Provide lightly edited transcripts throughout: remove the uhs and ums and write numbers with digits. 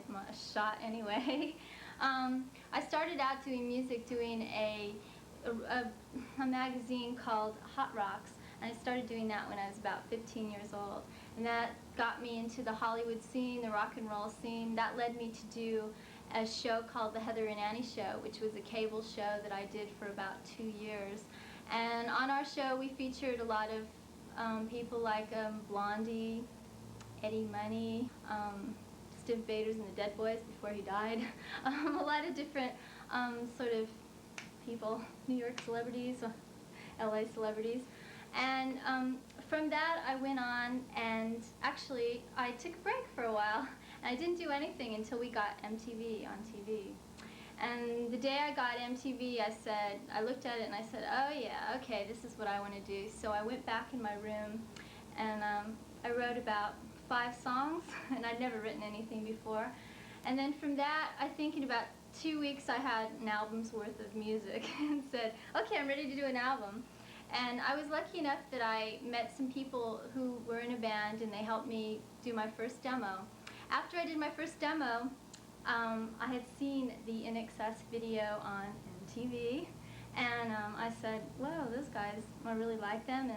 a shot anyway. I started out doing music, doing a magazine called Hot Rocks, and I started doing that when I was about 15 years old. And that got me into the Hollywood scene, the rock and roll scene. That led me to do a show called The Heather and Annie Show, which was a cable show that I did for about 2 years. And on our show, we featured a lot of people like Blondie, Eddie Money, Stiv Bators and the Dead Boys before he died. A lot of different sort of people, New York celebrities, LA celebrities. And from that I went on, and actually I took a break for a while. And I didn't do anything until we got MTV on TV. And the day I got MTV, I looked at it and I said, oh yeah, okay, this is what I want to do. So I went back in my room and I wrote about 5 songs, and I'd never written anything before. And then from that, I think in about 2 weeks I had an album's worth of music and said, okay, I'm ready to do an album. And I was lucky enough that I met some people who were in a band, and they helped me do my first demo. After I did my first demo, I had seen the In Excess video on MTV, and I said, whoa, those guys, I really like them,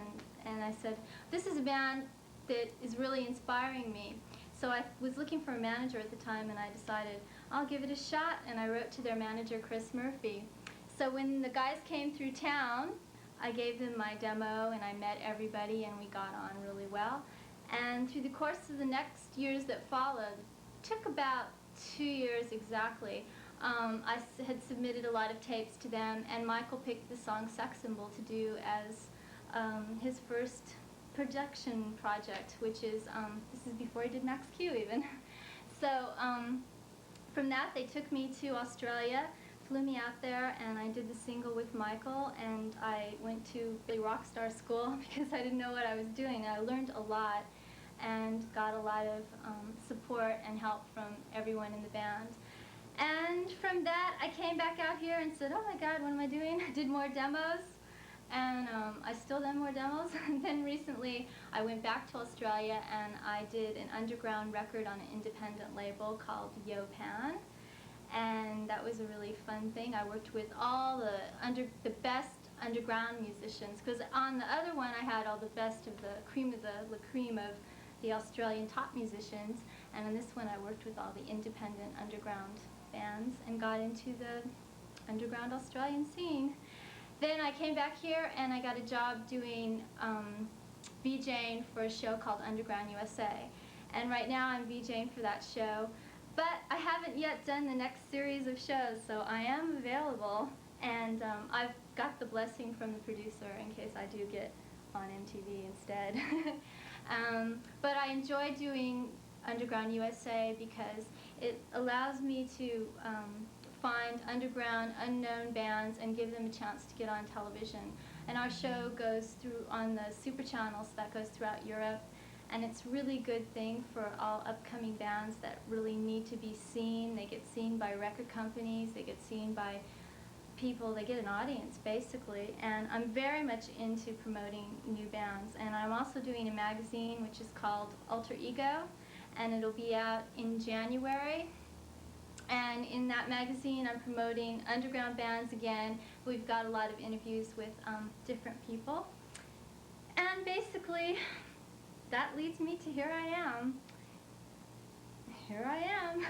and I said, this is a band that is really inspiring me. So I was looking for a manager at the time, and I decided I'll give it a shot, and I wrote to their manager, Chris Murphy. So when the guys came through town, I gave them my demo, and I met everybody, and we got on really well. And through the course of the next years that followed, took about 2 years exactly, I had submitted a lot of tapes to them, and Michael picked the song Sex Symbol to do as his first production project, which is, this is before he did Max Q even. So from that they took me to Australia, flew me out there, and I did the single with Michael, and I went to the rock star school because I didn't know what I was doing. I learned a lot and got a lot of support and help from everyone in the band. And from that I came back out here and said, oh my God, what am I doing? I did more demos, and I still done more demos. And then recently I went back to Australia and I did an underground record on an independent label called Yo Pan. And that was a really fun thing. I worked with all the best underground musicians, because on the other one I had all the best of the cream of the Australian top musicians, and on this one I worked with all the independent underground bands and got into the underground Australian scene. Then I came back here and I got a job doing VJing for a show called Underground USA. And right now I'm VJing for that show. But I haven't yet done the next series of shows, so I am available, and I've got the blessing from the producer in case I do get on MTV instead. But I enjoy doing Underground USA because it allows me to find underground, unknown bands and give them a chance to get on television. And our show goes through on the super channels that goes throughout Europe. And it's a really good thing for all upcoming bands that really need to be seen. They get seen by record companies, they get seen by people, they get an audience basically. And I'm very much into promoting new bands. And I'm also doing a magazine which is called Alter Ego, and it'll be out in January. And in that magazine I'm promoting underground bands again. We've got a lot of interviews with different people. And basically, that leads me to here I am. Here I am.